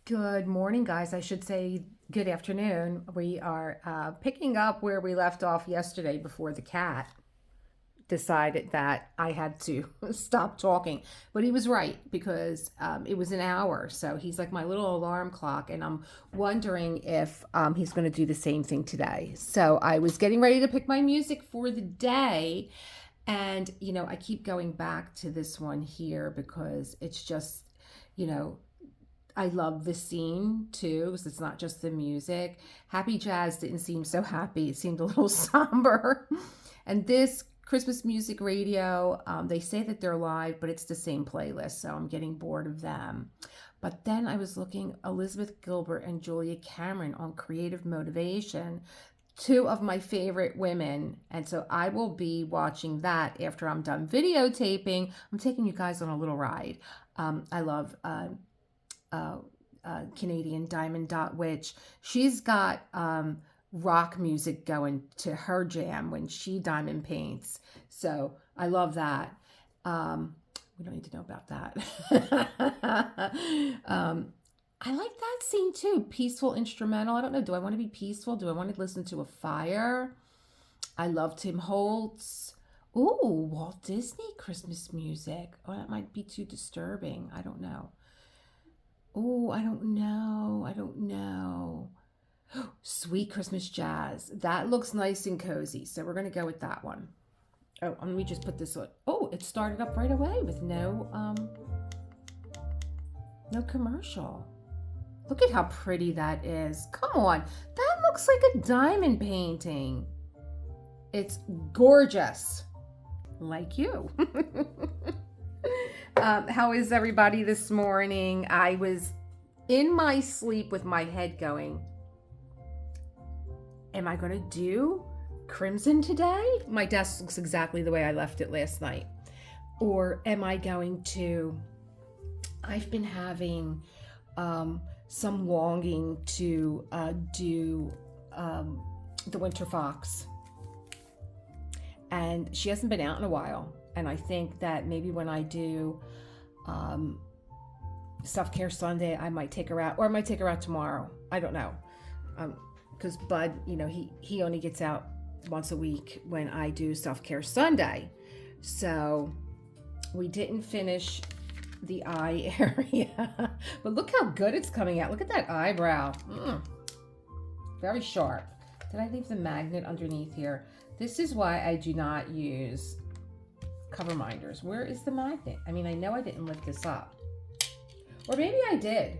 Good morning, guys. I should say good afternoon. We are picking up where we left off yesterday before the cat decided that I had to stop talking. But he was right because it was an hour. So he's like my little alarm clock. And I'm wondering if he's going to do the same thing today. So I was getting ready to pick my music for the day. And, I keep going back to this one here because it's just, you know, I love the scene too, because it's not just the music. Happy Jazz didn't seem so happy. It seemed a little somber. And this Christmas music radio, they say that they're live, but it's the same playlist, so I'm getting bored of them. But then I was looking Elizabeth Gilbert and Julia Cameron on Creative Motivation, two of my favorite women. And so I will be watching that after I'm done videotaping. I'm taking you guys on a little ride. I love uh, Canadian Diamond Dot Witch. She's got rock music going to her jam when she diamond paints. So I love that. We don't need to know about that. I like that scene too. Peaceful instrumental. I don't know. Do I want to be peaceful? Do I want to listen to a fire? I love Tim Holtz. Ooh, Walt Disney Christmas music. Oh, that might be too disturbing. I don't know. Oh, I don't know. I don't know. Sweet Christmas Jazz. That looks nice and cozy. So we're going to go with that one. Oh, let me just put this on. Oh, it started up right away with no commercial. Look at how pretty that is. Come on. That looks like a diamond painting. It's gorgeous. Like you. How is everybody this morning? I was in my sleep with my head going, am I going to do crimson today? My desk looks exactly the way I left it last night. Or am I going to, I've been having some longing to do the Winter Fox. And she hasn't been out in a while. And I think that maybe when I do Self-Care Sunday, I might take her out, or I might take her out tomorrow. I don't know. Because Bud, he only gets out once a week when I do Self-Care Sunday. So we didn't finish the eye area. But look how good it's coming out. Look at that eyebrow. Very sharp. Did I leave the magnet underneath here? This is why I do not use cover minders. Where is the magnet? I mean, I know I didn't lift this up. Or maybe I did.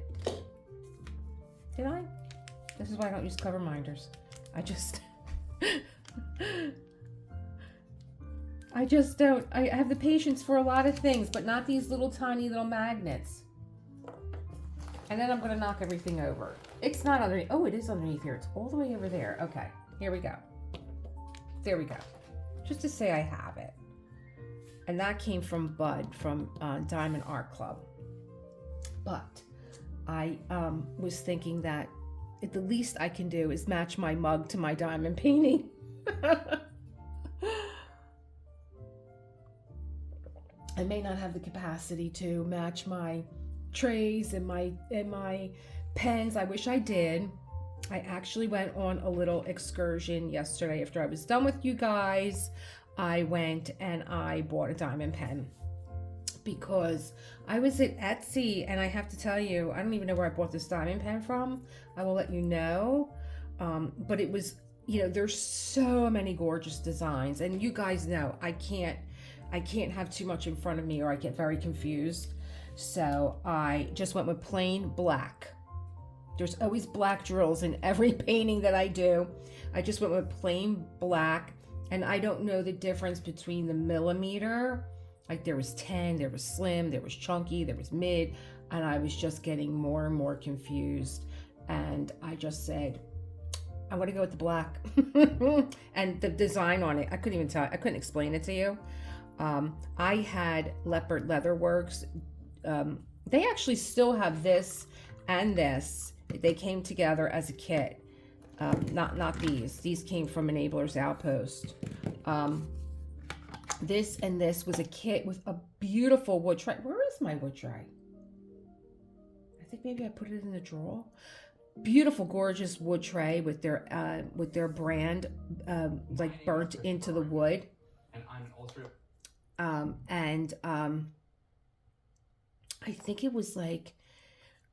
Did I? This is why I don't use cover minders. I just don't. I have the patience for a lot of things, but not these little tiny little magnets. And then I'm going to knock everything over. It's not underneath. Oh, it is underneath here. It's all the way over there. Okay, here we go. There we go. Just to say I have it. And that came from Bud from Diamond Art Club. But I was thinking that the least I can do is match my mug to my diamond painting. I may not have the capacity to match my trays and my pens. I wish I did. I actually went on a little excursion yesterday after I was done with you guys. I went and I bought a diamond pen because I was at Etsy, and I have to tell you, I don't even know where I bought this diamond pen from. I will let you know. But it was, there's so many gorgeous designs, and you guys know I can't have too much in front of me or I get very confused. So I just went with plain black. There's always black drills in every painting that I do. I just went with plain black, and I don't know the difference between the millimeter. Like there was 10, there was slim, there was chunky, there was mid, and I was just getting more and more confused. And I just said, I'm going to go with the black. And the design on it, I couldn't explain it to you. I had Leopard Leather Works. They actually still have this and this. They came together as a kit. Not these. These came from Enabler's Outpost. This and this was a kit with a beautiful wood tray. Where is my wood tray? I I think maybe I put it in the drawer. Beautiful, gorgeous wood tray with their brand like burnt into the wood. And I think it was like,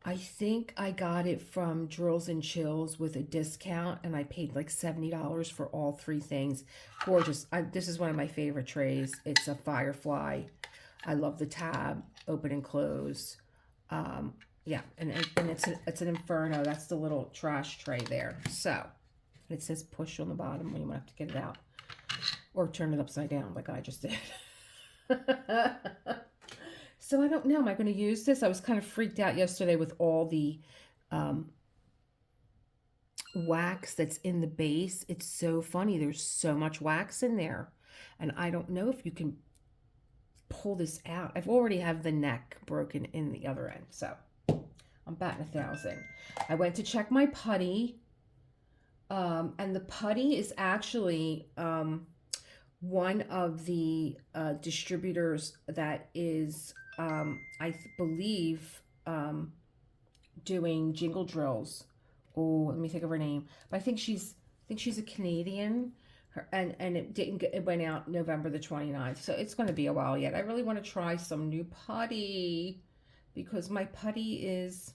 I think I got it from Drills and Chills with a discount, and I paid like $70 for all three things. Gorgeous. This is one of my favorite trays. It's a Firefly. I love the tab, open and close. Yeah, and it's an Inferno. That's the little trash tray there. So it says push on the bottom when you might have to get it out, or turn it upside down like I just did. So I don't know. Am I going to use this? I was kind of freaked out yesterday with all the wax that's in the base. It's so funny. There's so much wax in there. And I don't know if you can pull this out. I've already have the neck broken in the other end. So I'm batting 1,000. I went to check my putty. And the putty is actually one of the distributors that is... I believe doing jingle drills. Oh, let me think of her name. But I think she's a Canadian. And it went out November the 29th. So it's going to be a while yet. I really want to try some new putty because my putty is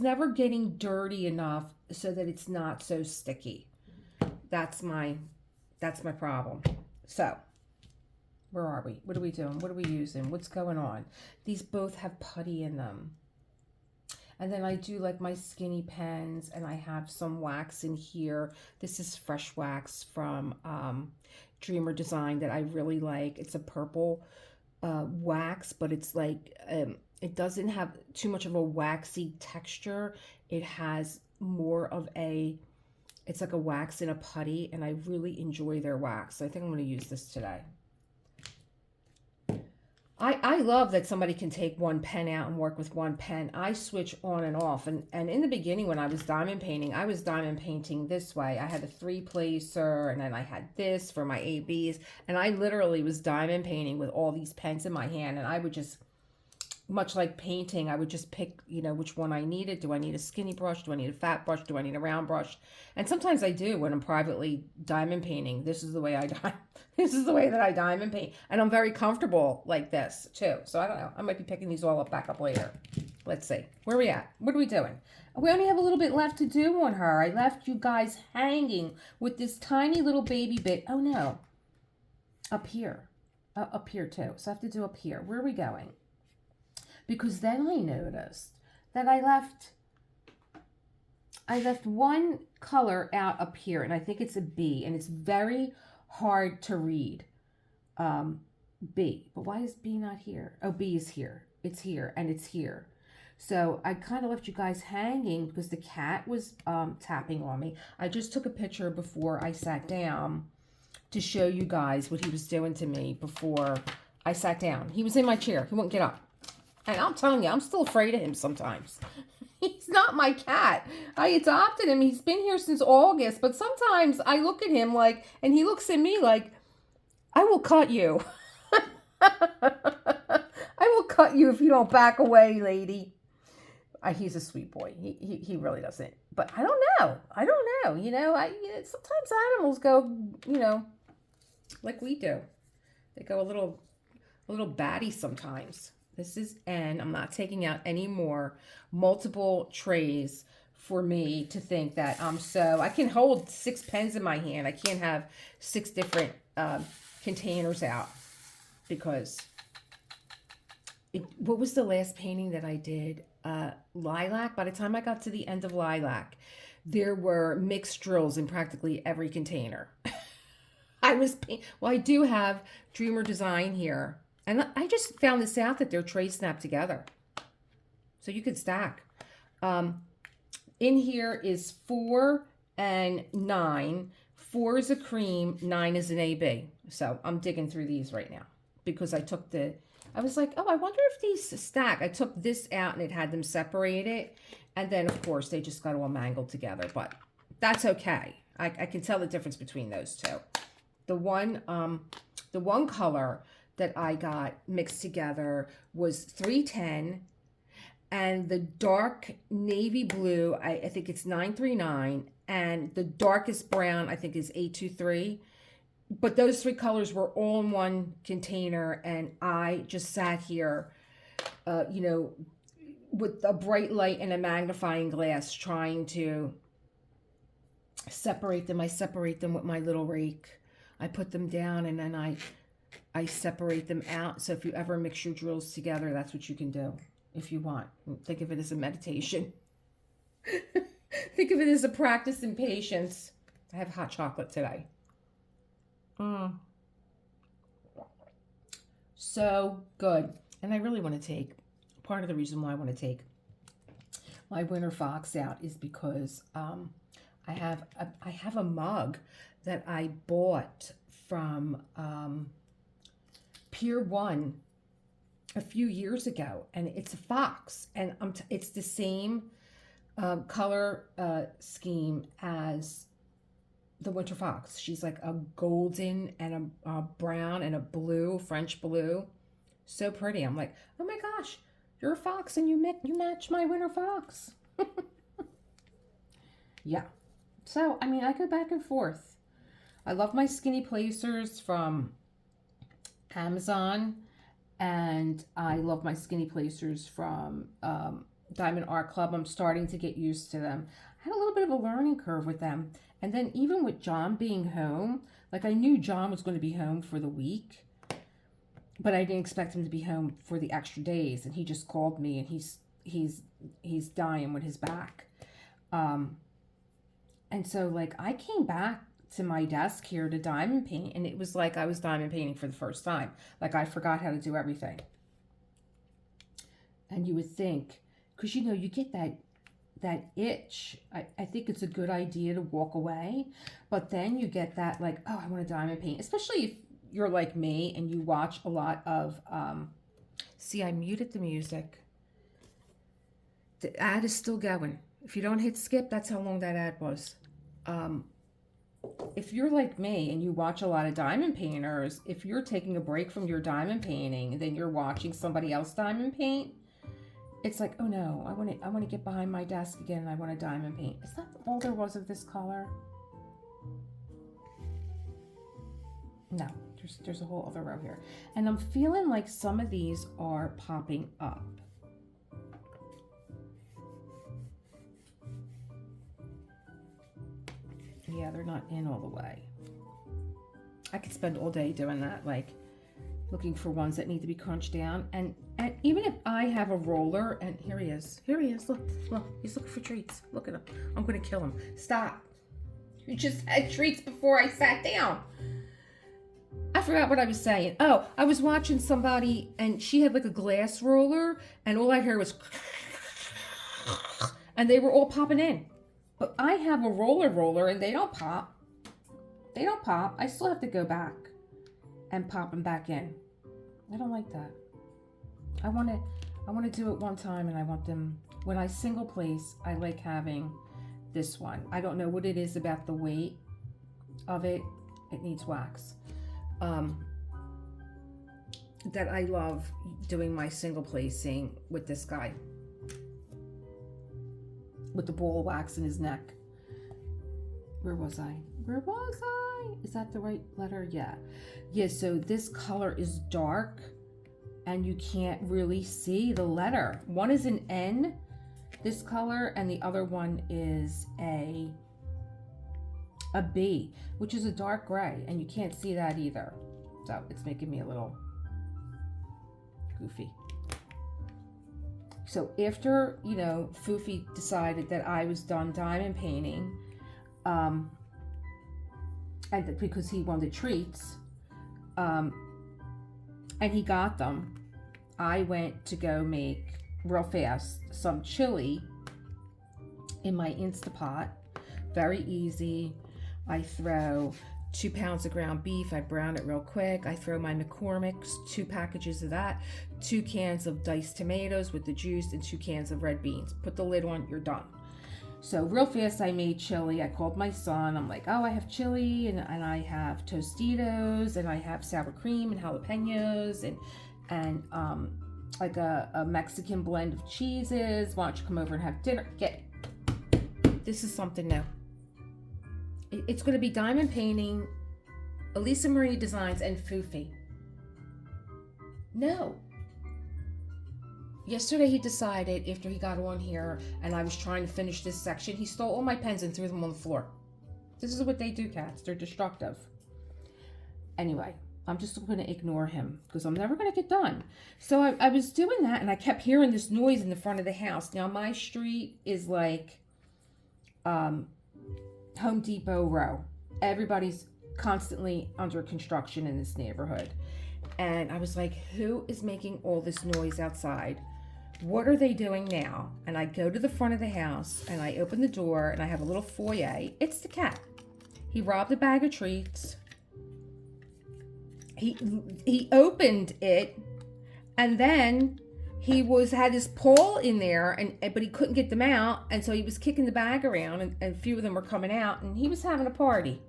never getting dirty enough so that it's not so sticky. That's my problem. So where are we? What are we doing? What are we using? What's going on? These both have putty in them. And then I do like my skinny pens, and I have some wax in here. This is fresh wax from Dreamer Design that I really like. It's a purple wax, but it's like, it doesn't have too much of a waxy texture. It has more of it's like a wax in a putty, and I really enjoy their wax. So I think I'm going to use this today. I love that somebody can take one pen out and work with one pen. I switch on and off. And in the beginning when I was diamond painting this way. I had a 3-placer, and then I had this for my ABs. And I literally was diamond painting with all these pens in my hand. And I would just, much like painting, I would just pick, which one I needed. Do I need a skinny brush? Do I need a fat brush? Do I need a round brush? And sometimes I do when I'm privately diamond painting. This is the way this is the way that I diamond paint. And I'm very comfortable like this too. So I don't know. I might be picking these all back up later. Let's see. Where are we at? What are we doing? We only have a little bit left to do on her. I left you guys hanging with this tiny little baby bit. Oh no. Up here. Up here too. So I have to do up here. Where are we going? Because then I noticed that I left one color out up here, and I think it's a B, and it's very hard to read. B. But why is B not here? Oh, B is here. It's here, and it's here. So I kind of left you guys hanging because the cat was tapping on me. I just took a picture before I sat down to show you guys what he was doing to me before I sat down. He was in my chair. He wouldn't get up. And I'm telling you, I'm still afraid of him sometimes. He's not my cat. I adopted him. He's been here since August. But sometimes I look at him like, and he looks at me like, I will cut you. I will cut you if you don't back away, lady. He's a sweet boy. He really doesn't. But I don't know. Sometimes animals go, like we do. They go a little batty sometimes. This is N. I'm not taking out any more multiple trays for me to think that I can hold 6 pens in my hand. I can't have 6 different containers out because what was the last painting that I did? Lilac. By the time I got to the end of Lilac, there were mixed drills in practically every container. I do have Dreamer Design here. And I just found this out that they're tray snapped together. So you could stack. In here is 4 and 9. 4 is a cream, 9 is an AB. So I'm digging through these right now because I was like, oh, I wonder if these stack. I took this out and it had them separated. And then, of course, they just got all mangled together. But that's okay. I can tell the difference between those two. The one color that I got mixed together was 310, and the dark navy blue, I think it's 939, and the darkest brown, I think, is 823. But those three colors were all in one container, and I just sat here, you know, with a bright light and a magnifying glass trying to separate them. I separate them with my little rake. I put them down, and then I separate them out. So if you ever mix your drills together, that's what you can do if you want. Think of it as a meditation. Think of it as a practice in patience. I have hot chocolate today. So good. And I really want to take, part of the reason why I want to take my winter fox out is because I have a mug that I bought from Pier 1 a few years ago, and it's a fox, and it's the same color scheme as the winter fox. She's like a golden and a brown and a blue, French blue. So pretty. I'm like, oh my gosh, you're a fox and you match my winter fox. Yeah. So, I mean, I go back and forth. I love my skinny placers from Amazon, and I love my skinny placers from Diamond Art Club. I'm starting to get used to them. I had a little bit of a learning curve with them. And then even with John being home, like I knew John was going to be home for the week, but I didn't expect him to be home for the extra days. And he just called me, and he's dying with his back. And so like I came back to my desk here to diamond paint, and it was like I was diamond painting for the first time. Like I forgot how to do everything. And you would think, because you know, you get that itch. I think it's a good idea to walk away, but then you get that like, oh, I want to diamond paint, especially if you're like me and you watch a lot of see, I muted the music. The ad is still going. If you don't hit skip, that's how long that ad was. If you're like me and you watch a lot of diamond painters, if you're taking a break from your diamond painting, then you're watching somebody else diamond paint, it's like, oh no, I want to get behind my desk again, and I want to diamond paint. Is that all there was of this color? No, there's a whole other row here. And I'm feeling like some of these are popping up. Yeah, they're not in all the way. I could spend all day doing that, like looking for ones that need to be crunched down. And even if I have a roller, and here he is, look, he's looking for treats. Look at him. I'm gonna kill him. Stop. You just had treats before I sat down. I forgot what I was saying. Oh, I was watching somebody, and she had like a glass roller, and all I heard was and they were all popping in. But I have a roller, and they don't pop. They don't pop. I still have to go back and pop them back in. I don't like that. I want to do it one time, and I want them, when I single place, I like having this one. I don't know what it is about the weight of it. It needs wax. That I love doing my single placing with this guy, with the ball of wax in his neck. Where was I? Is that the right letter? Yeah. So this color is dark, and you can't really see the letter. One is an N, this color, and the other one is a B, which is a dark gray, and you can't see that either. So it's making me a little goofy. So after, you know, Foofy decided that I was done diamond painting, and because he wanted treats, and he got them, I went to go make real fast some chili in my Instapot. Very easy. I throw 2 pounds of ground beef. I brown it real quick. I throw my McCormick's, 2 packages of that, 2 cans of diced tomatoes with the juice, and 2 cans of red beans. Put the lid on, you're done. So real fast, I made chili. I called my son. I'm like, oh, I have chili, and I have Tostitos, and I have sour cream and jalapenos, and like a Mexican blend of cheeses. Why don't you come over and have dinner? This is something new. It's going to be diamond painting, Elisa Marie Designs, and Foofy. No. Yesterday he decided, after he got on here and I was trying to finish this section, he stole all my pens and threw them on the floor. This is what they do, cats. They're destructive. Anyway, I'm just going to ignore him because I'm never going to get done. So I was doing that and I kept hearing this noise in the front of the house. Now my street is like Home Depot row. Everybody's constantly under construction in this neighborhood. And I was like, who is making all this noise outside? What are they doing now? And I go to the front of the house and I open the door and I have a little foyer. It's the cat. He robbed a bag of treats. He opened it and then he had his paw in there but he couldn't get them out, and so he was kicking the bag around and a few of them were coming out, and he was having a party.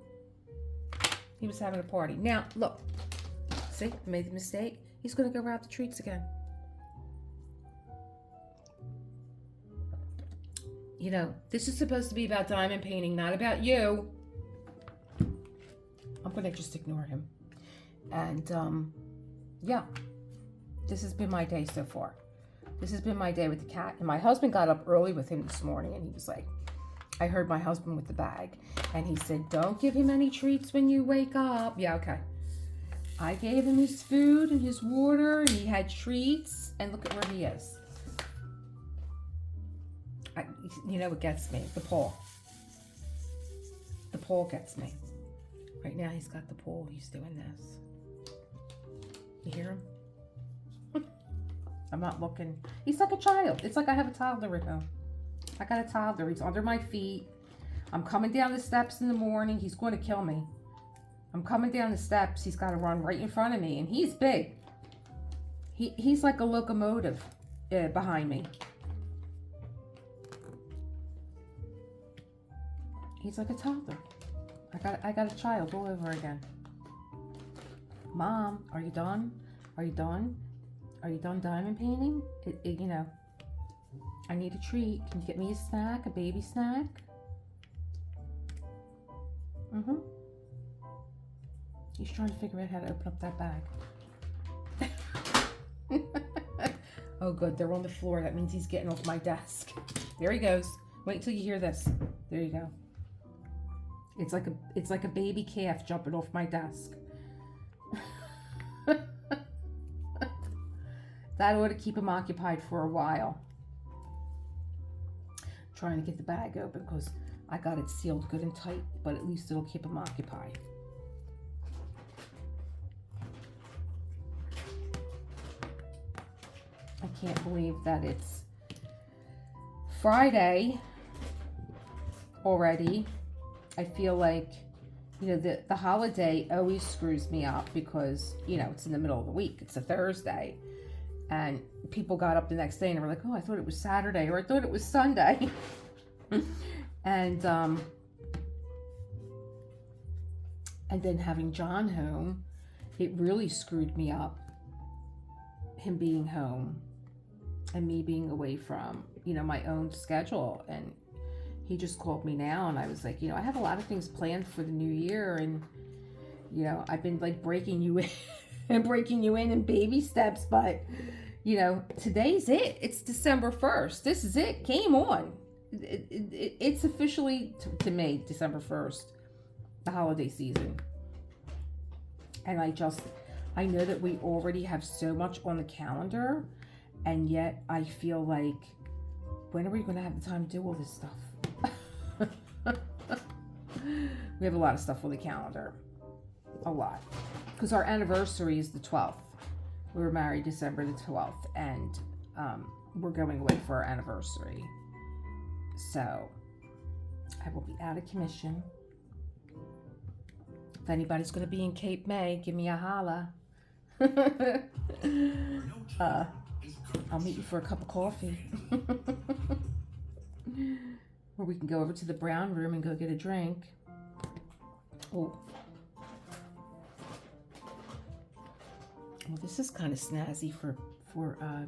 He was having a party. Now, look. See, I made the mistake. He's going to go rob the treats again. You know, this is supposed to be about diamond painting, not about you. I'm going to just ignore him. And, yeah. This has been my day so far. This has been my day with the cat. And my husband got up early with him this morning, and he was like, I heard my husband with the bag. And he said, don't give him any treats when you wake up. Yeah, okay. I gave him his food and his water, and he had treats, and look at where he is. You know what gets me? The paw. The paw gets me. Right now he's got the paw. He's doing this. You hear him? I'm not looking. He's like a child. It's like I have a toddler at home. I got a toddler. He's under my feet. I'm coming down the steps in the morning. He's going to kill me. I'm coming down the steps. He's got to run right in front of me, and he's big. He's like a locomotive behind me. He's like a toddler. I got a child all over again. Mom, are you done? Are you done? Are you done diamond painting? You know, I need a treat. Can you get me a snack, a baby snack? Mm-hmm. He's trying to figure out how to open up that bag. Oh, good. They're on the floor. That means he's getting off my desk. There he goes. Wait till you hear this. There you go. It's like a baby calf jumping off my desk. That ought to keep him occupied for a while. Trying to get the bag open because I got it sealed good and tight, but at least it'll keep him occupied. I can't believe that it's Friday already. I feel like, you know, the holiday always screws me up because, you know, it's in the middle of the week. It's a Thursday. And people got up the next day and they were like, oh, I thought it was Saturday, or I thought it was Sunday. And then having John home, it really screwed me up. Him being home and me being away from, you know, my own schedule. And he just called me now and I was like, you know, I have a lot of things planned for the new year, and, you know, I've been like breaking you in and breaking you in baby steps, but, you know, today's it. It's December 1st. This is it. Game on. It's officially, to me, December 1st, the holiday season. And I know that we already have so much on the calendar, and yet I feel like, when are we going to have the time to do all this stuff? We have a lot of stuff on the calendar. A lot. Because our anniversary is the 12th. We were married December the 12th, and we're going away for our anniversary. So, I will be out of commission. If anybody's going to be in Cape May, give me a holla. I'll meet you for a cup of coffee. Or we can go over to the brown room and go get a drink. Oh. Well, this is kind of snazzy for for, I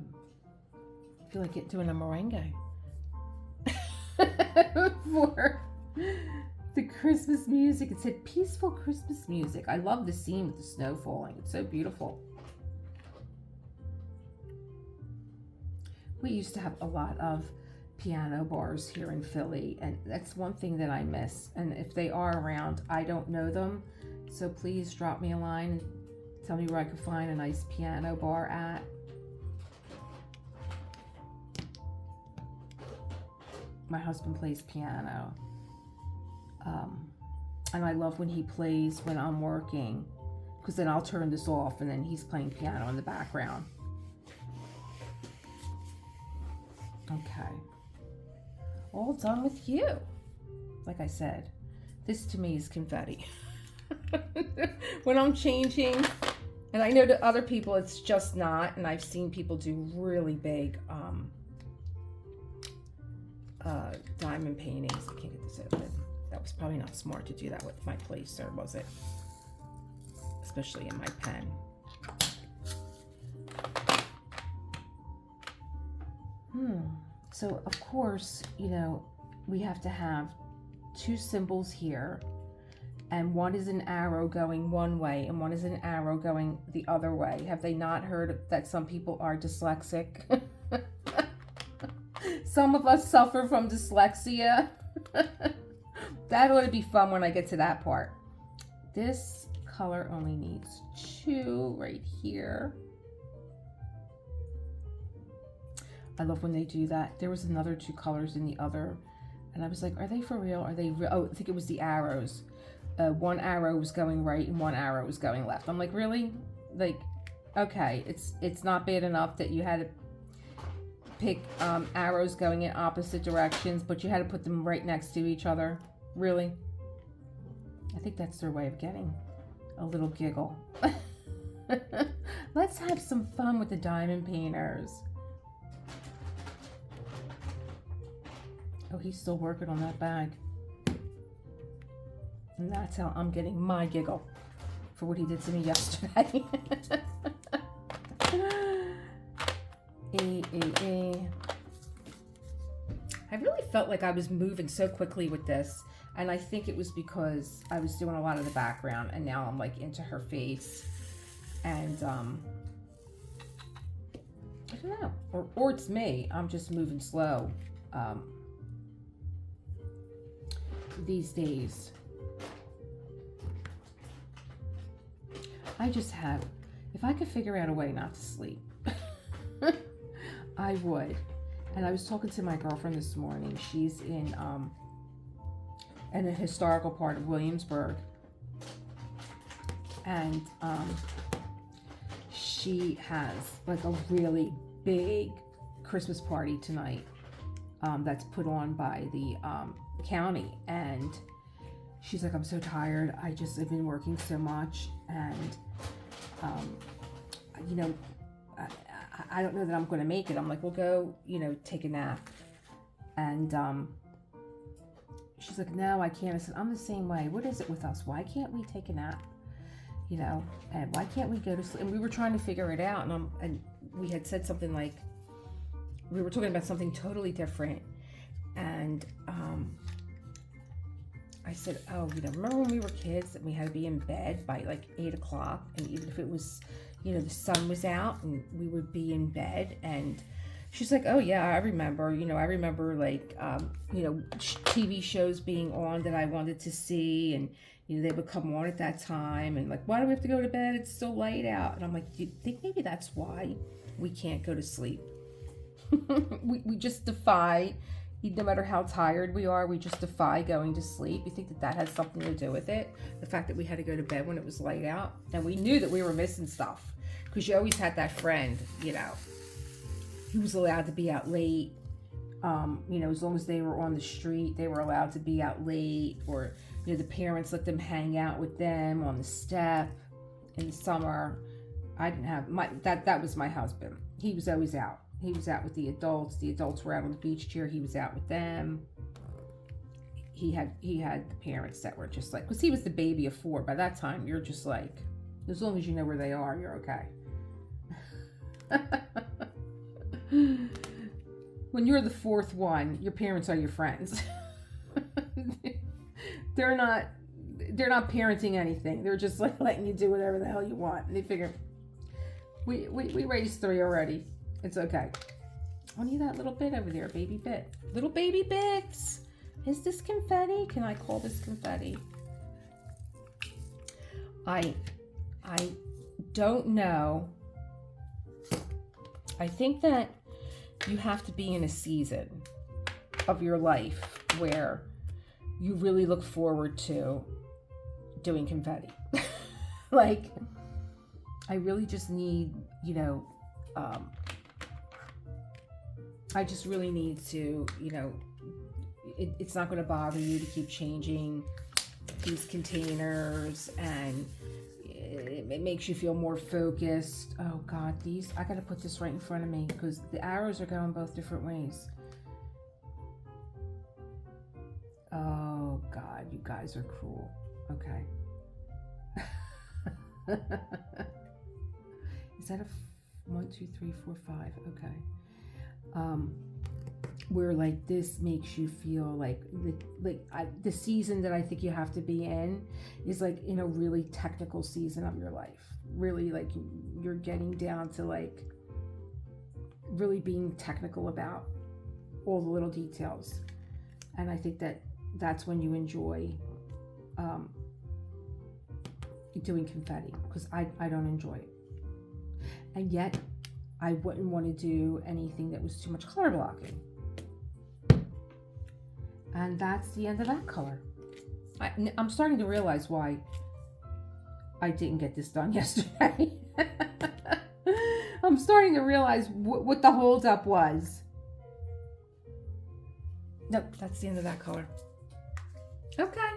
feel like doing a merengue. For the Christmas music. It said peaceful Christmas music. I love the scene with the snow falling. It's so beautiful. We used to have a lot of piano bars here in Philly, and that's one thing that I miss. And if they are around, I don't know them, so please drop me a line and tell me where I can find a nice piano bar at. My husband plays piano, and I love when he plays when I'm working, because then I'll turn this off and then he's playing piano in the background. Okay, all done with you. Like I said, this to me is confetti. When I'm changing, and I know to other people it's just not, and I've seen people do really big diamond paintings. I can't get this open. That was probably not smart to do that with my placer, was it? Especially in my pen. So of course, you know, we have to have two symbols here, and one is an arrow going one way and one is an arrow going the other way. Have they not heard that some people are dyslexic? Some of us suffer from dyslexia. That ought to be fun when I get to that part. This color only needs two right here. I love when they do that. There was another two colors in the other, and I was like, are they for real? Are they real? Oh, I think it was the arrows. One arrow was going right and one arrow was going left. I'm like, really? Like, okay, it's not bad enough that you had to pick arrows going in opposite directions, but you had to put them right next to each other. Really? I think that's their way of getting a little giggle. Let's have some fun with the diamond painters. Oh, he's still working on that bag. And that's how I'm getting my giggle for what he did to me yesterday. I really felt like I was moving so quickly with this, and I think it was because I was doing a lot of the background, and now I'm like into her face, and I don't know, or it's me. I'm just moving slow these days. I just have, if I could figure out a way not to sleep, I would. And I was talking to my girlfriend this morning. She's in a historical part of Williamsburg, and she has like a really big Christmas party tonight that's put on by the county. And she's like, I'm so tired. I've been working so much, and you know, I don't know that I'm going to make it. I'm like, we'll go, you know, take a nap. And she's like, no, I can't. I said, I'm the same way. What is it with us? Why can't we take a nap? You know, and why can't we go to sleep? And we were trying to figure it out. And we had said something like, we were talking about something totally different. And I said, oh, you know, remember when we were kids that we had to be in bed by like 8 o'clock? And even if it was, you know, the sun was out, and we would be in bed. And she's like, oh yeah, I remember, you know, I remember like, you know, TV shows being on that I wanted to see, and, you know, they would come on at that time, and like, why do we have to go to bed? It's still light out. And I'm like, do you think maybe that's why we can't go to sleep? we just defy, no matter how tired we are, we just defy going to sleep. You think that that has something to do with it? The fact that we had to go to bed when it was light out, and we knew that we were missing stuff. Because you always had that friend, you know, who was allowed to be out late. You know, as long as they were on the street, they were allowed to be out late. Or, you know, the parents let them hang out with them on the step in the summer. I didn't have that was my husband. He was always out. He was out with the adults. The adults were out on the beach chair. He was out with them. He had the parents that were just like, because he was the baby of 4. By that time, you're just like, as long as you know where they are, you're okay. When you're the fourth one, your parents are your friends. they're not parenting anything. They're just like letting you do whatever the hell you want. And they figure, we raised 3 already. It's okay. Only that little bit over there, baby bit. Little baby bits. Is this confetti? Can I call this confetti? I don't know. I think that you have to be in a season of your life where you really look forward to doing confetti. Like, I really just need, I just really need to, it's not going to bother you to keep changing these containers, and it makes you feel more focused. Oh God, I got to put this right in front of me because the arrows are going both different ways. Oh God, you guys are cruel. Okay. Is that a 1, 2, 3, 4, 5? Okay. Where like this makes you feel like the season that I think you have to be in is like in a really technical season of your life. Really, like you're getting down to like really being technical about all the little details, and I think that's when you enjoy doing confetti, because I don't enjoy it, and yet I wouldn't want to do anything that was too much color blocking. And that's the end of that color. I'm starting to realize why I didn't get this done yesterday. I'm starting to realize what the holdup was. Nope, that's the end of that color. Okay.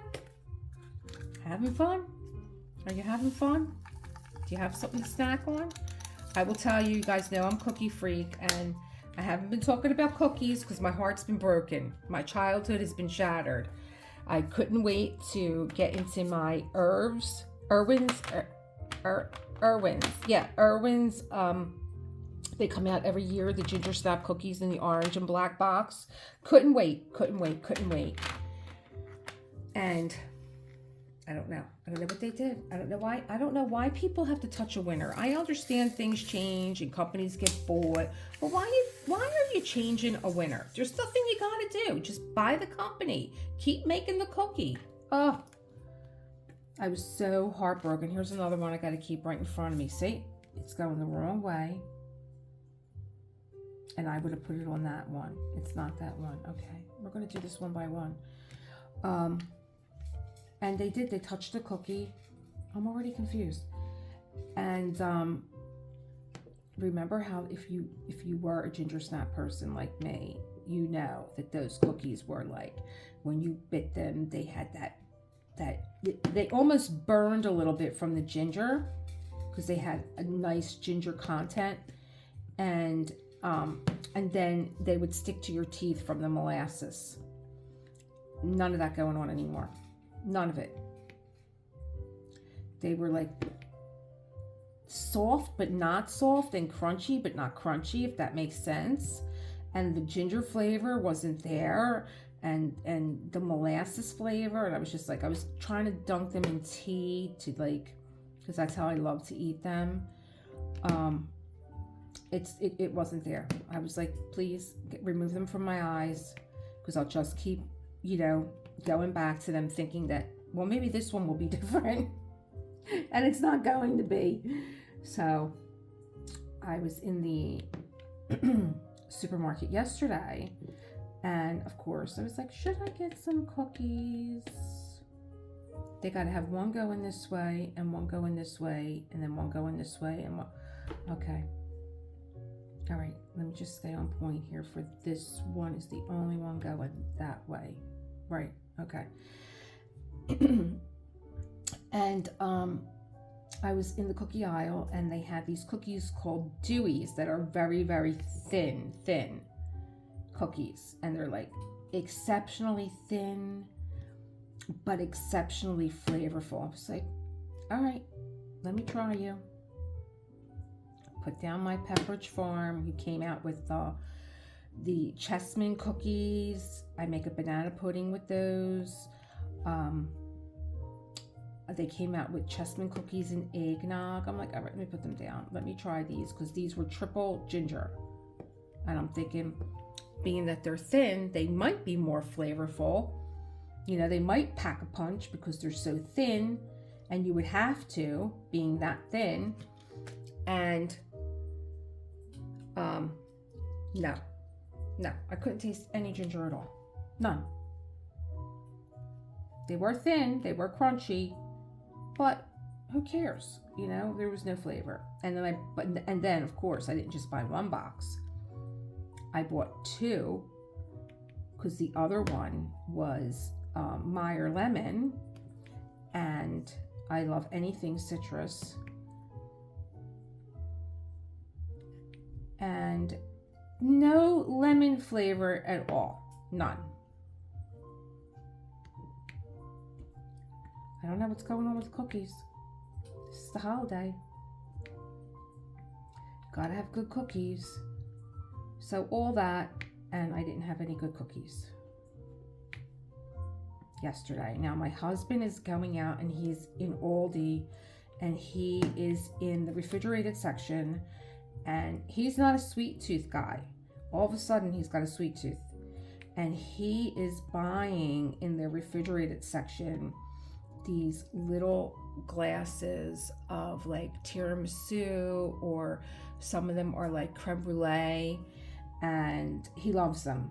Having fun? Are you having fun? Do you have something to snack on? I will tell you, you guys know I'm cookie freak, and I haven't been talking about cookies because my heart's been broken. My childhood has been shattered. I couldn't wait to get into my Irwin's. They come out every year, the ginger snap cookies in the orange and black box. Couldn't wait. And I don't know what they did. I don't know why people have to touch a winner. I understand things change and companies get bought, but why are you changing a winner? There's nothing you gotta do. Just buy the company. Keep making the cookie. Oh, I was so heartbroken. Here's another one I gotta keep right in front of me. See, it's going the wrong way. And I would have put it on that one. It's not that one. Okay, we're gonna do this one by one. And they touched the cookie. I'm already confused. And remember how if you were a ginger snap person like me, you know that those cookies were like, when you bit them, they had they almost burned a little bit from the ginger because they had a nice ginger content, and then they would stick to your teeth from the molasses. None of that going on anymore. None of it. They were like soft but not soft, and crunchy but not crunchy, if that makes sense. And the ginger flavor wasn't there, and the molasses flavor, and I was just like, I was trying to dunk them in tea to like, because that's how I love to eat them. It wasn't there. I was like, please remove them from my eyes, because I'll just keep, going back to them thinking that, well, maybe this one will be different. And it's not going to be. So I was in the supermarket yesterday, and of course I was like, should I get some cookies? They got to have one going this way and one going this way, and then one going this way and one. Okay. All right, let me just stay on point here. For this one is the only one going that way. Right, okay. And I was in the cookie aisle, and they had these cookies called Deweys that are very, very thin cookies. And they're like exceptionally thin, but exceptionally flavorful. I was like, all right, let me try you. put down my Pepperidge Farm. He came out with the chessmen cookies. I make a banana pudding with those. They came out with chessmen cookies and eggnog. I'm like, all right, let me put them down. Let me try these, because these were triple ginger. And I'm thinking, being that they're thin, they might be more flavorful. You know, they might pack a punch because they're so thin, and you would have to, being that thin. And no, I couldn't taste any ginger at all. None. They were thin, they were crunchy, but who cares? You know, there was no flavor. And then of course I didn't just buy one box. I bought two, because the other one was Meyer lemon, and I love anything citrus. And no lemon flavor at all. None. I don't know what's going on with cookies. This is the holiday. Gotta have good cookies. So all that, and I didn't have any good cookies yesterday. Now my husband is going out, and he's in Aldi, and he is in the refrigerated section, and he's not a sweet tooth guy. All of a sudden he's got a sweet tooth, and he is buying in the refrigerated section these little glasses of like tiramisu, or some of them are like creme brulee, and he loves them.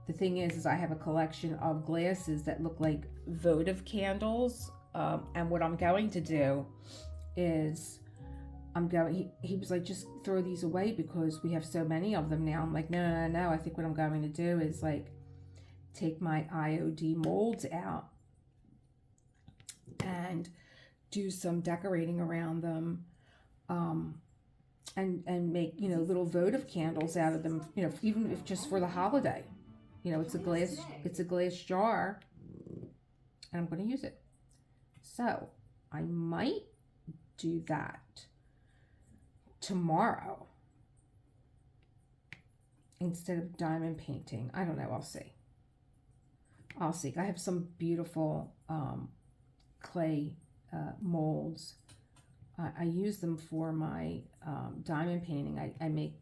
The thing is I have a collection of glasses that look like votive candles, and what I'm going to do is he was like, just throw these away because we have so many of them now. I'm like, no. I think what I'm going to do is like take my IOD molds out and do some decorating around them, and make, you know, little votive candles out of them, you know, even if just for the holiday. You know, it's a glass jar, and I'm going to use it. So I might do that tomorrow instead of diamond painting. I don't know. I'll see. I have some beautiful clay molds. I use them for my diamond painting. I make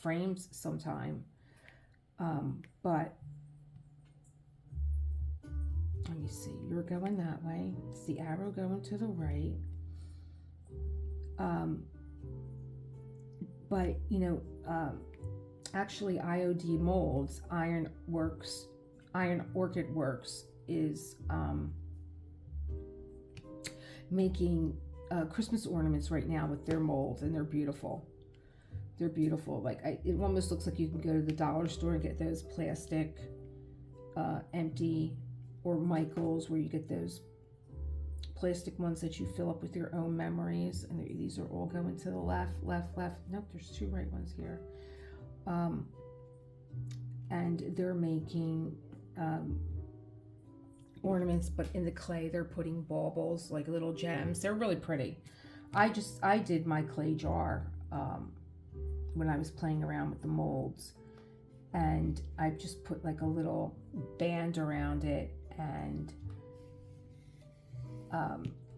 frames sometime, but let me see. You're going that way. It's the arrow going to the right. But you know, actually IOD molds, Iron Orchid Works is making Christmas ornaments right now with their molds, and they're beautiful. They're beautiful. Like it almost looks like you can go to the dollar store and get those plastic empty, or Michael's, where you get those plastic ones that you fill up with your own memories. And these are all going to the left. Nope, there's two right ones here. And they're making ornaments, but in the clay they're putting baubles, like little gems. They're really pretty. I did my clay jar when I was playing around with the molds, and I just put like a little band around it, and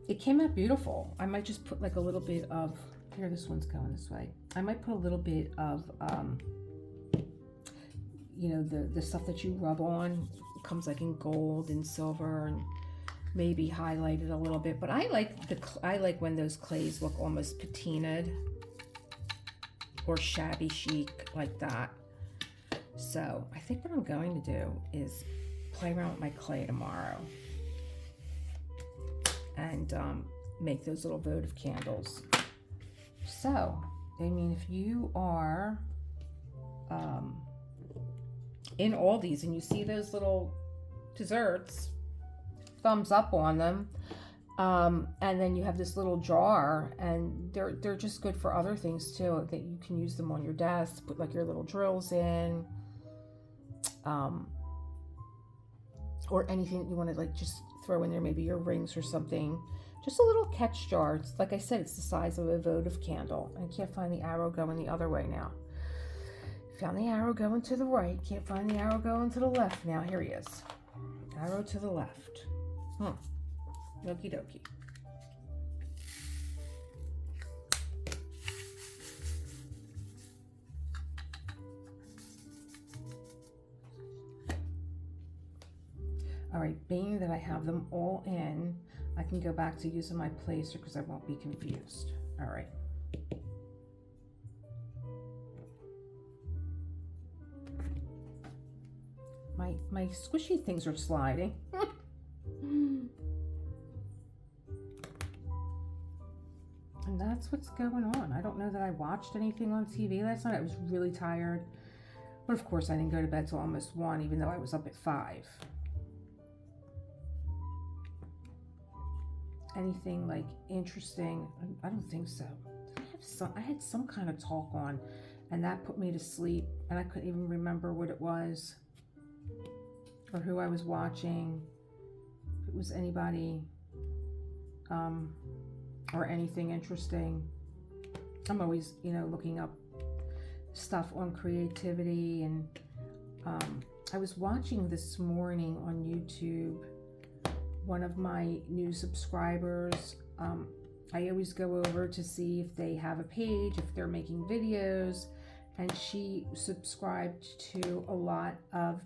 it came out beautiful. I might just put like a little bit of, here, this one's going this way. I might put a little bit of you know, the stuff that you rub on. It comes like in gold and silver, and maybe highlight it a little bit. But I like when those clays look almost patinaed or shabby chic like that. So I think what I'm going to do is play around with my clay tomorrow and make those little votive candles. So, I mean, if you are in Aldi's and you see those little desserts, thumbs up on them. And then you have this little jar, and they're just good for other things too, that you can use them on your desk, put like your little drills in, or anything that you want to like just throw in there, maybe your rings or something. Just a little catch jar. It's, like I said, it's the size of a votive candle. I can't find the arrow going the other way now. Found the arrow going to the right. Can't find the arrow going to the left now. Here he is. Arrow to the left. Okie dokie. All right, being that I have them all in, I can go back to using my placer because I won't be confused. All right. My squishy things are sliding. And that's what's going on. I don't know that I watched anything on TV last night. I was really tired. But of course, I didn't go to bed till almost 1, even though I was up at 5. Anything like interesting? I don't think so. I had some kind of talk on, and that put me to sleep, and I couldn't even remember what it was or who I was watching. If it was anybody or anything interesting. I'm always, looking up stuff on creativity, and I was watching this morning on YouTube. One of my new subscribers, I always go over to see if they have a page, if they're making videos, and she subscribed to a lot of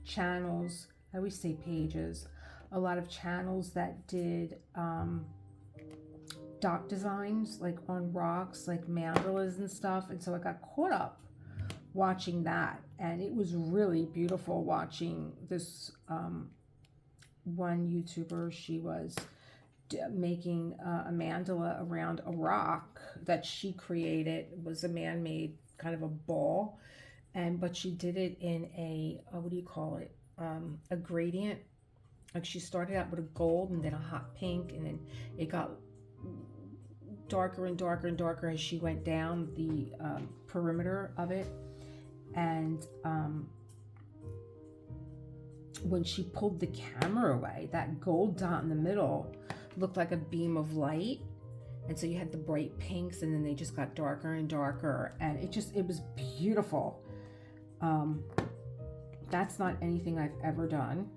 channels. I always say pages. A lot of channels that did dot designs, like on rocks, like mandalas and stuff. And so I got caught up watching that, and it was really beautiful watching this one YouTuber. She was making a mandala around a rock that she created. It was a man-made kind of a ball, but she did it in a what do you call it, a gradient. Like, she started out with a gold and then a hot pink, and then it got darker and darker and darker as she went down the perimeter of it. And when she pulled the camera away, that gold dot in the middle looked like a beam of light. And so you had the bright pinks, and then they just got darker and darker, and it was beautiful. That's not anything I've ever done,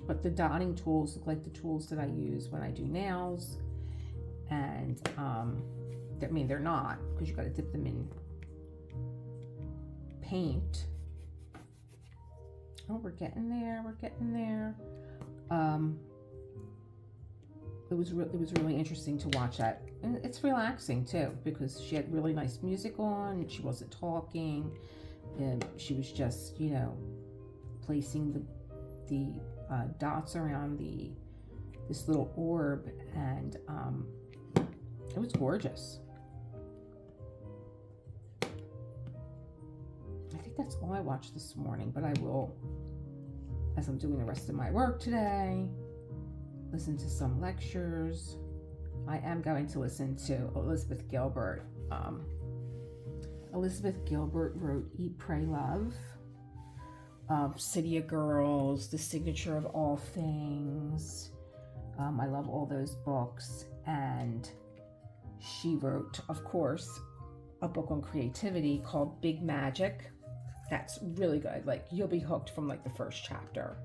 but the dotting tools look like the tools that I use when I do nails. And they're not, because you got to dip them in paint. Oh, we're getting there. It was really interesting to watch that, and it's relaxing too, because she had really nice music on, and she wasn't talking, and she was just placing the dots around this little orb, and it was gorgeous. I think that's all I watched this morning, but I will, as I'm doing the rest of my work today, listen to some lectures. I am going to listen to Elizabeth Gilbert. Elizabeth Gilbert wrote Eat, Pray, Love, City of Girls, The Signature of All Things. I love all those books. And she wrote, of course, a book on creativity called Big Magic. That's really good. Like, you'll be hooked from like the first chapter.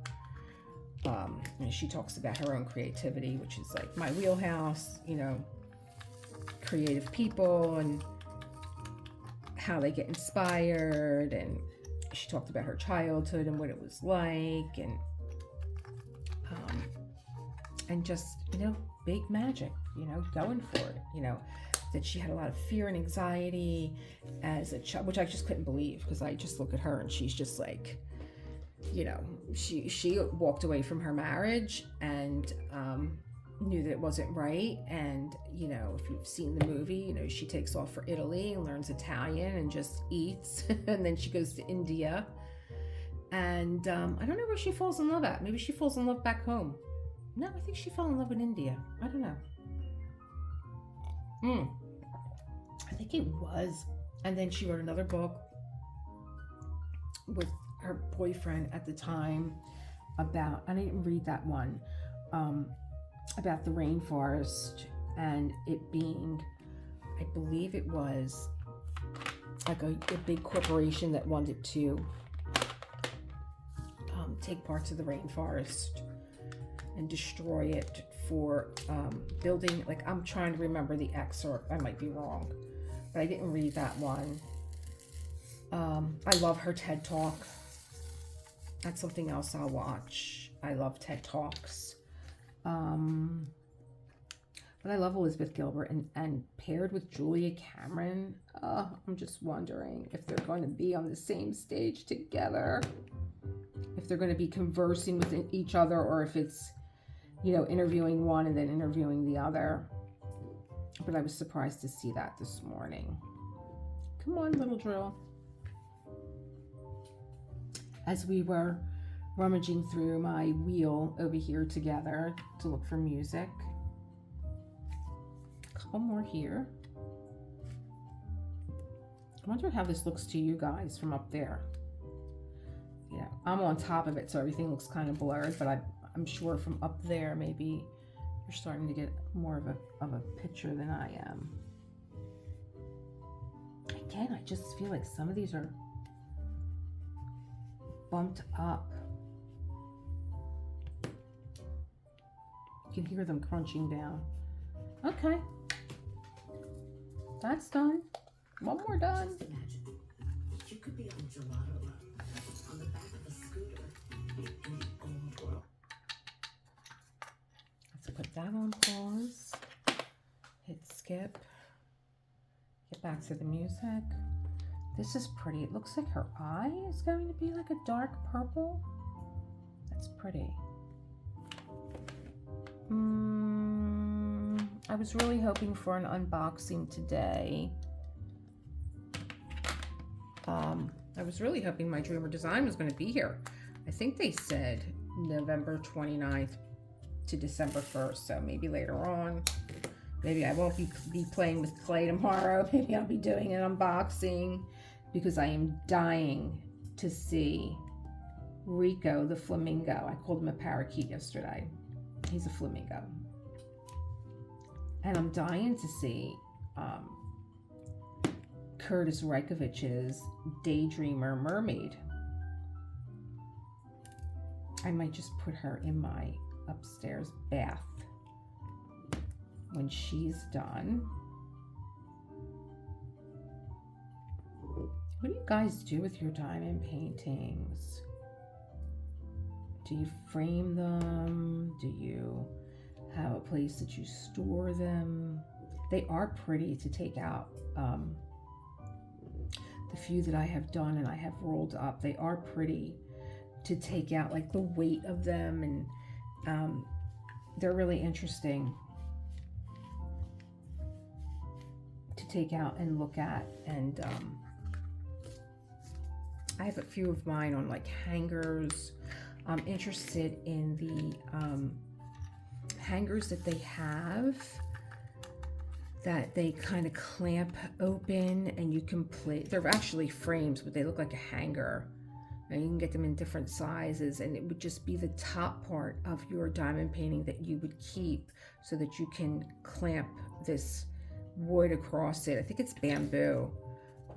And she talks about her own creativity, which is like my wheelhouse, creative people and how they get inspired. And she talked about her childhood and what it was like, and just, big magic, going for it, that she had a lot of fear and anxiety as a child, which I just couldn't believe, because I just look at her and she's just like, she walked away from her marriage and knew that it wasn't right. And if you've seen the movie, she takes off for Italy and learns Italian and just eats and then she goes to India, and I don't know where she falls in love at. Maybe she falls in love back home. No, I think she fell in love in India. I don't know. I think it was. And then she wrote another book with her boyfriend at the time about, I didn't read that one, about the rainforest and it being, I believe it was like a big corporation that wanted to take parts of the rainforest and destroy it for building, like, I'm trying to remember the excerpt, I might be wrong, but I didn't read that one. I love her TED Talk. That's something else I'll watch. I love TED Talks. But I love Elizabeth Gilbert, and paired with Julia Cameron, I'm just wondering if they're going to be on the same stage together, if they're going to be conversing with each other, or if it's, you know, interviewing one and then interviewing the other. But I was surprised to see that this morning. Come on, little drill. As we were rummaging through my wheel over here together to look for music. A couple more here. I wonder how this looks to you guys from up there. Yeah, I'm on top of it, so everything looks kind of blurred, but I'm sure from up there, maybe you're starting to get more of a picture than I am. Again, I just feel like some of these are bumped up. You can hear them crunching down. Okay. That's done. One more done. Just imagine you could be on Gelato on the back of a scooter in the old world. Let's put that on pause. Hit skip. Get back to the music. This is pretty. It looks like her eye is going to be like a dark purple. That's pretty. I was really hoping for an unboxing today. I was really hoping my Dreamer Design was going to be here. I think they said November 29th to December 1st, so maybe later on. Maybe I won't be playing with clay tomorrow. Maybe I'll be doing an unboxing, because I am dying to see Rico the flamingo. I called him a parakeet yesterday. He's a flamingo. And I'm dying to see Curtis Reikovich's Daydreamer Mermaid. I might just put her in my upstairs bath when she's done. What do you guys do with your diamond paintings? Do you frame them? Do you have a place that you store them? They are pretty to take out. The few that I have done and I have rolled up, they are pretty to take out, like the weight of them, and they're really interesting to take out and look at. And I have a few of mine on like hangers. I'm interested in the hangers that they have that they kind of clamp open, and you can play. They're actually frames, but they look like a hanger. And you can get them in different sizes, and it would just be the top part of your diamond painting that you would keep, so that you can clamp this wood across it. I think it's bamboo,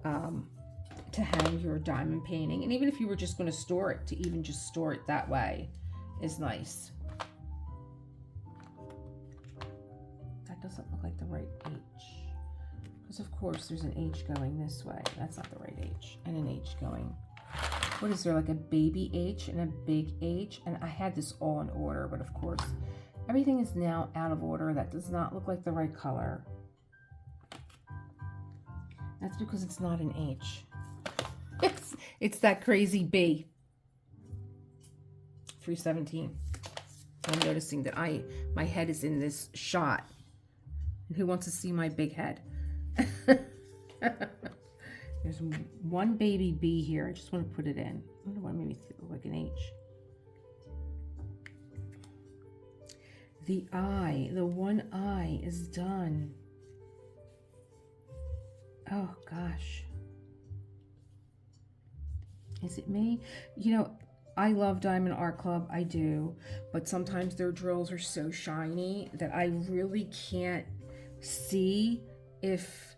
to hang your diamond painting. And even if you were just going to store it, to even just store it that way is nice. That doesn't look like the right H, because of course there's an H going this way. That's not the right H. And an H going, what is there, like a baby H and a big H? And I had this all in order, but of course everything is now out of order. That does not look like the right color. That's because it's not an H. It's that crazy B. 317. I'm noticing that my head is in this shot. And who wants to see my big head? There's one baby B here. I just want to put it in. I don't know why it made me look like an H. The eye, the one eye is done. Oh gosh. Is it me? You know, I love Diamond Art Club, I do, but sometimes their drills are so shiny that I really can't see if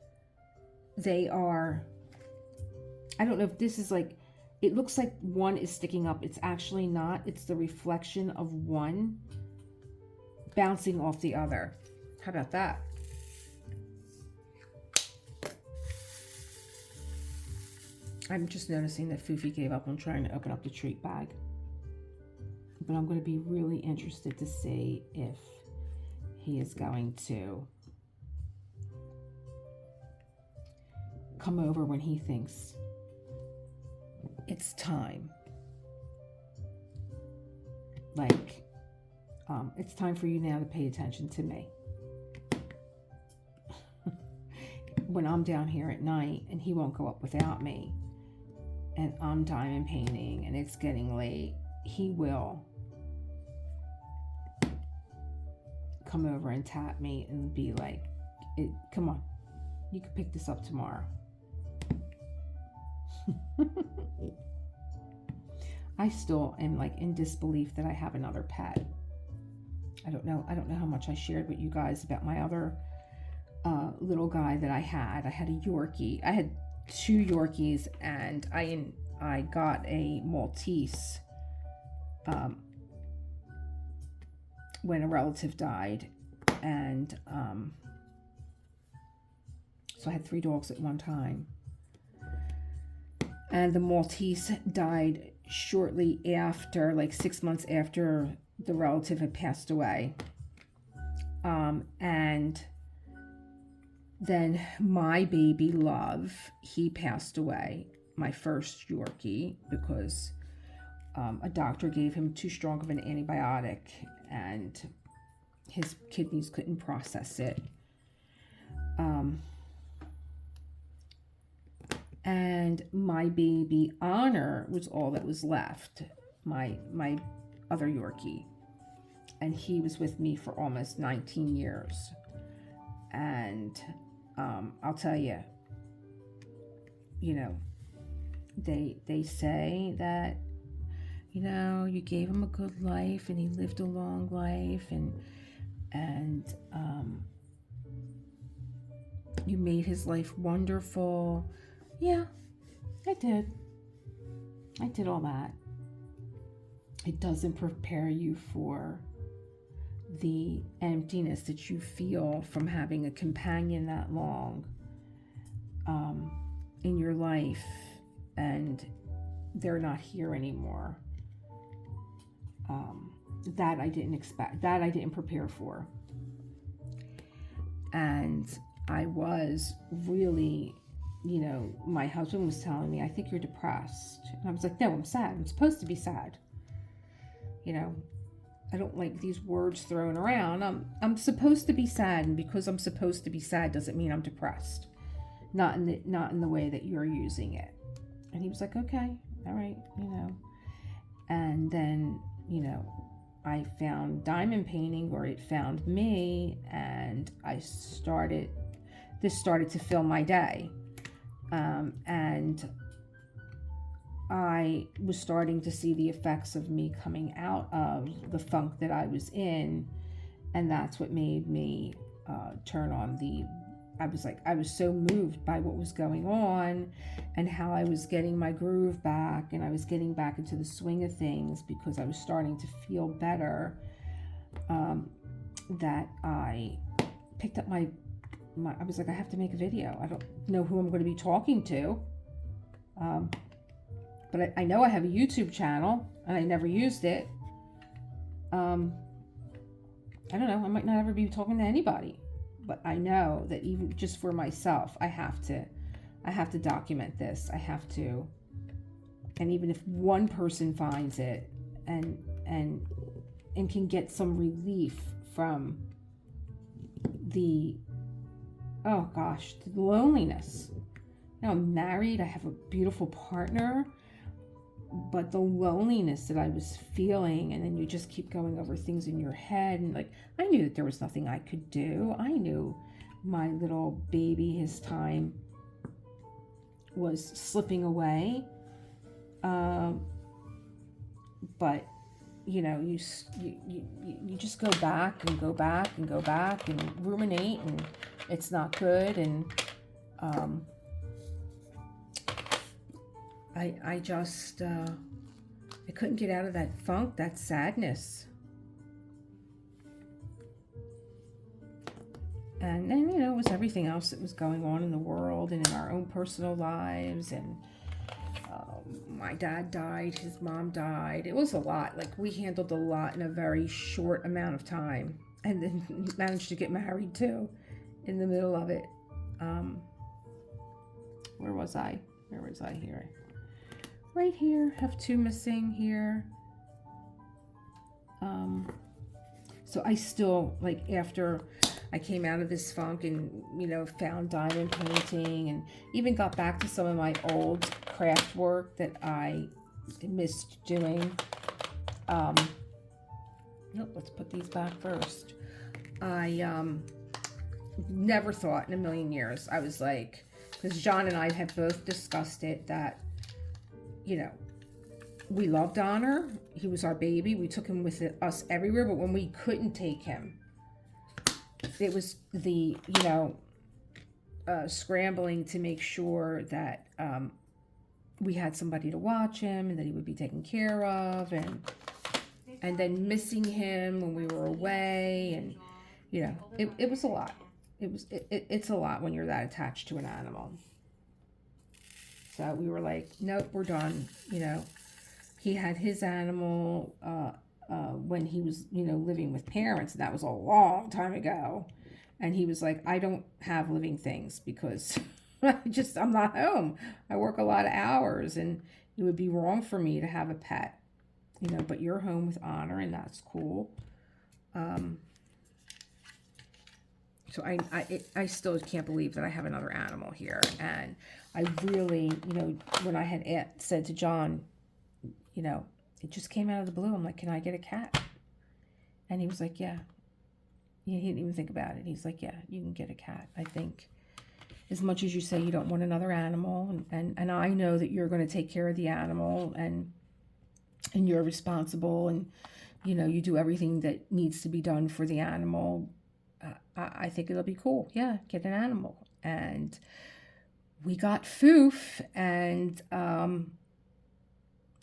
they are, I don't know if this is like, it looks like one is sticking up. It's actually not. It's the reflection of one bouncing off the other. How about that? I'm just noticing that Foofy gave up on trying to open up the treat bag. But I'm going to be really interested to see if he is going to come over when he thinks it's time. Like, it's time for you now to pay attention to me. When I'm down here at night and he won't go up without me, and I'm diamond painting and it's getting late, he will come over and tap me and be like, come on, you can pick this up tomorrow. I still am like in disbelief that I have another pet. I don't know how much I shared with you guys about my other little guy that I had. I had a Yorkie. I had 2 Yorkies, and I got a Maltese when a relative died, and so I had 3 dogs at one time. And the Maltese died shortly after, like 6 months after the relative had passed away. And then my baby Love, he passed away, my first Yorkie, because a doctor gave him too strong of an antibiotic and his kidneys couldn't process it. And my baby Honor was all that was left, my other Yorkie. And he was with me for almost 19 years. And I'll tell you, you know, they say that, you know, you gave him a good life and he lived a long life, and you made his life wonderful. Yeah, I did. I did all that. It doesn't prepare you for the emptiness that you feel from having a companion that long in your life, and they're not here anymore. That I didn't expect. That I didn't prepare for. And I was really, you know, my husband was telling me, I think you're depressed. And I was like, no, I'm sad. I'm supposed to be sad. You know, I don't like these words thrown around. I'm supposed to be sad, and because I'm supposed to be sad doesn't mean I'm depressed. Not in the way that you're using it. And he was like, okay, all right, you know. And then, you know, I found diamond painting, or it found me, and this started to fill my day. And I was starting to see the effects of me coming out of the funk that I was in, and that's what made me turn on I was so moved by what was going on and how I was getting my groove back, and I was getting back into the swing of things because I was starting to feel better, that I picked up I was like, I have to make a video. I don't know who I'm going to be talking to. But I know I have a YouTube channel, and I never used it. I don't know. I might not ever be talking to anybody. But I know that even just for myself, I have to document this. I have to. And even if one person finds it and can get some relief from the loneliness. Now I'm married, I have a beautiful partner, but the loneliness that I was feeling, and then you just keep going over things in your head, and like, I knew that there was nothing I could do. I knew my little baby, his time was slipping away. but you know, you just go back and go back and go back and ruminate, and it's not good. And I just I couldn't get out of that funk, that sadness. And then, you know, it was everything else that was going on in the world and in our own personal lives. And my dad died, his mom died. It was a lot. Like, we handled a lot in a very short amount of time. And then managed to get married too in the middle of it. Where was I? Where was I here? Right here. Have 2 missing here. So I still, like, after I came out of this funk and, you know, found diamond painting and even got back to some of my old craft work that I missed doing. Nope, let's put these back first. I never thought in a million years, I was like, because John and I have both discussed it, that, you know, we loved Honor. He was our baby. We took him with us everywhere, but when we couldn't take him, it was the, you know, scrambling to make sure that we had somebody to watch him and that he would be taken care of, and then missing him when we were away, and, you know, it was a lot. It's a lot when you're that attached to an animal. So we were like, nope, we're done. You know, he had his animal when he was, you know, living with parents. That was a long time ago. And he was like, I don't have living things because I'm not home. I work a lot of hours, and it would be wrong for me to have a pet, you know, but you're home with Honor, and that's cool. So I still can't believe that I have another animal here. And I really, you know, when I had said to John, you know, it just came out of the blue. I'm like, can I get a cat? And he was like, yeah. He didn't even think about it. He's like, yeah, you can get a cat. I think as much as you say you don't want another animal, and I know that you're going to take care of the animal, and you're responsible, and, you know, you do everything that needs to be done for the animal. I think it'll be cool. Yeah, get an animal. And we got Foof, and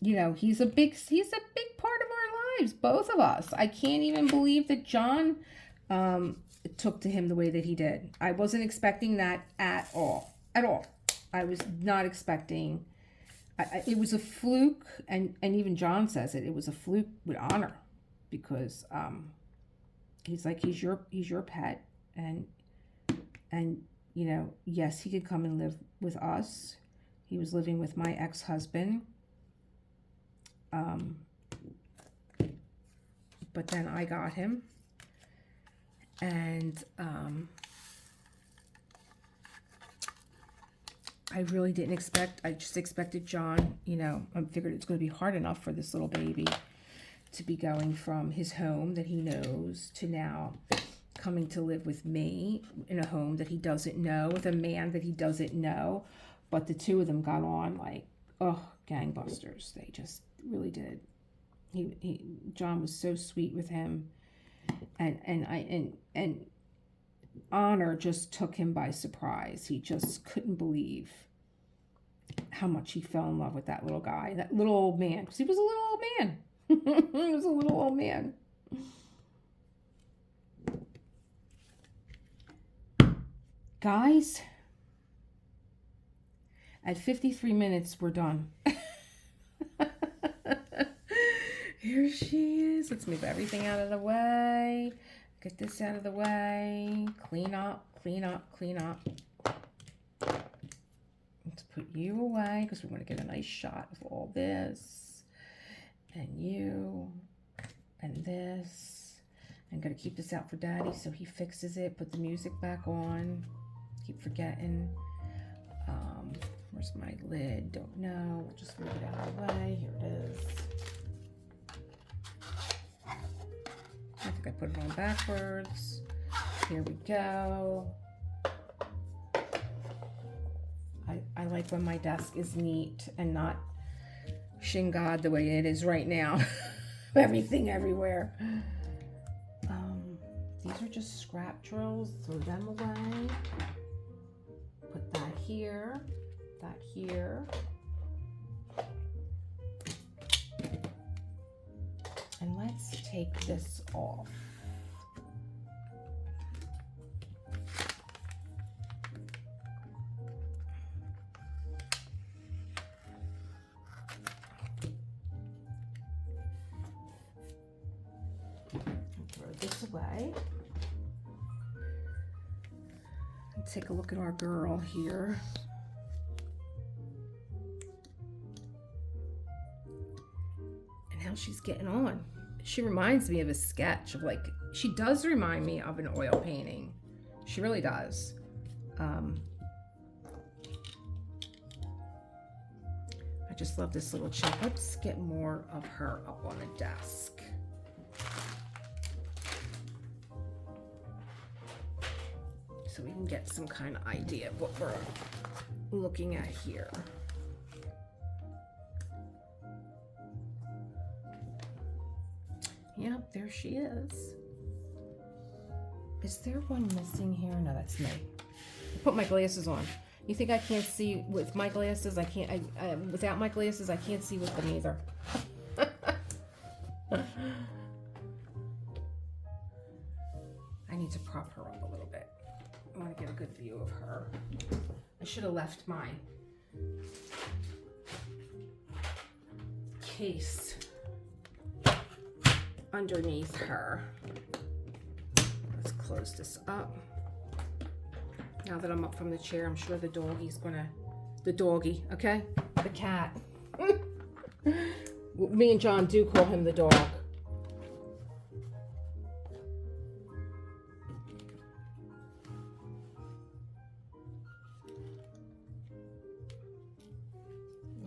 you know, he's a big part of our lives, both of us. I can't even believe that John took to him the way that he did. I wasn't expecting that at all. I was not expecting. It was a fluke, and even John says it. It was a fluke with Honor, because he's like, he's your pet, and you know, yes, he could come and live with us. He was living with my ex-husband, but then I got him, and I really didn't expect. I just expected John. You know, I figured it's going to be hard enough for this little baby to be going from his home that he knows to now coming to live with me in a home that he doesn't know, with a man that he doesn't know. But the two of them got on like, oh, gangbusters. They just really did. John was so sweet with him, and Honor just took him by surprise. He just couldn't believe how much he fell in love with that little guy, that little old man, because he was a little old man. He was a little old man. Guys, at 53 minutes, we're done. Here she is. Let's move everything out of the way. Get this out of the way. Clean up, clean up, clean up. Let's put you away because we want to get a nice shot of all this. And you. And this. I'm going to keep this out for Daddy so he fixes it. Put the music back on. Keep forgetting. Where's my lid? Don't know. We'll just move it out of the way. Here it is. I think I put it on backwards. Here we go. I like when my desk is neat and not wishing God the way it is right now. Everything everywhere. These are just scrap drills. Throw them away. Put that here. That here. And let's take this off. Throw this away. And take a look at our girl here. And how she's getting on. She reminds me of a sketch of, like, she does remind me of an oil painting. She really does. I just love this little chick. Let's get more of her up on the desk. So we can get some kind of idea of what we're looking at here. Yep, there she is. Is there one missing here? No, that's me. I put my glasses on. You think I can't see with my glasses? I can't. Without my glasses, I can't see with them either. I need to prop her up a little bit. I want to get a good view of her. I should have left my case underneath her. Let's close this up. Now that I'm up from the chair, I'm sure the doggy's gonna, the doggy, okay? The cat. Me and John do call him the dog.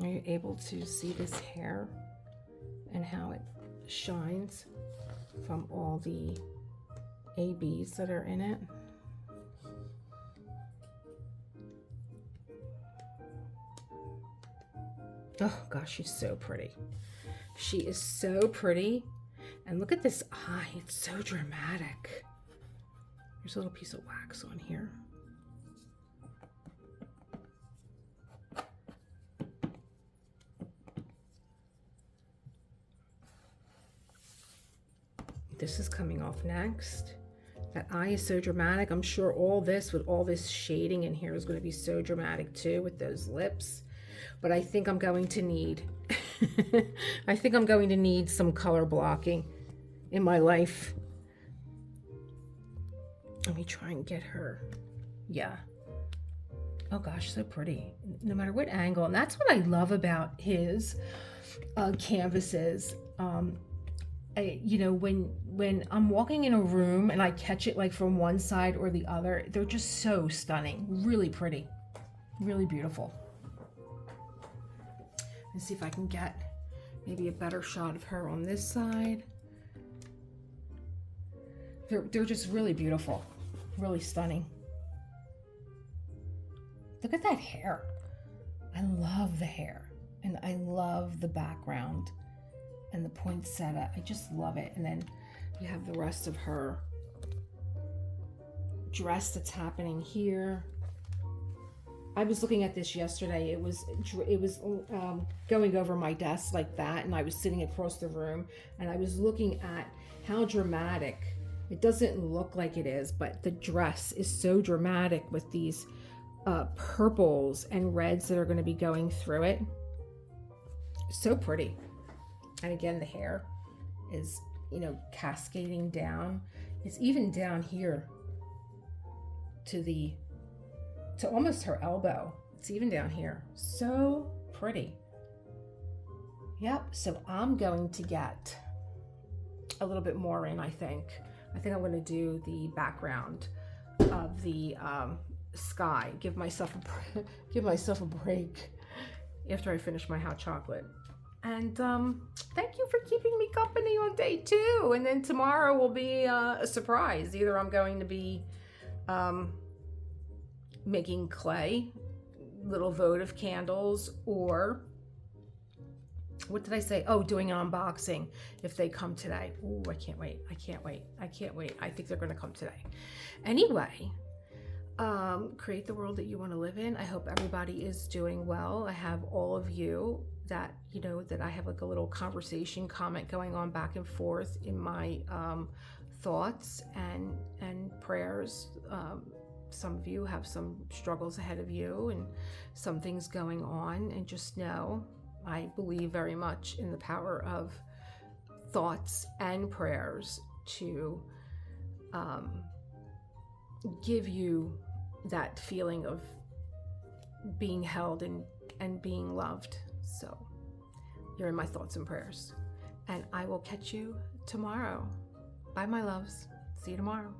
Are you able to see this hair and how it shines from all the ABs that are in it? Oh gosh, she's so pretty. She is so pretty. And look at this eye, it's so dramatic. There's a little piece of wax on here. This is coming off next. That eye is so dramatic. I'm sure all this, with all this shading in here, is going to be so dramatic too with those lips. But I think I'm going to need, I think I'm going to need some color blocking in my life. Let me try and get her. Yeah. Oh gosh, so pretty. No matter what angle. And that's what I love about his canvases. You know, when I'm walking in a room and I catch it like from one side or the other, they're just so stunning. Really pretty. Really beautiful. Let's see if I can get maybe a better shot of her on this side. They're just really beautiful. Really stunning. Look at that hair. I love the hair. And I love the background. And the poinsettia, I just love it. And then you have the rest of her dress that's happening here. I was looking at this yesterday. It was going over my desk like that, and I was sitting across the room, and I was looking at how dramatic. It doesn't look like it is, but the dress is so dramatic with these purples and reds that are going to be going through it. So pretty. And again, the hair is, you know, cascading down. It's even down here to almost her elbow. It's even down here. So pretty. Yep. So I'm going to get a little bit more in, I think. I think I'm going to do the background of the sky. Give myself a break after I finish my hot chocolate. And thank you for keeping me company on day 2. And then tomorrow will be a surprise. Either I'm going to be making clay, little votive candles, or what did I say? Oh, doing an unboxing if they come today. Ooh, I can't wait. I can't wait. I can't wait. I think they're going to come today. Anyway, create the world that you want to live in. I hope everybody is doing well. I have all of you that, you know, that I have like a little conversation comment going on back and forth in my thoughts and prayers. Some of you have some struggles ahead of you and some things going on, and just know I believe very much in the power of thoughts and prayers to give you that feeling of being held and being loved. So you're in my thoughts and prayers, and I will catch you tomorrow. Bye, my loves. See you tomorrow.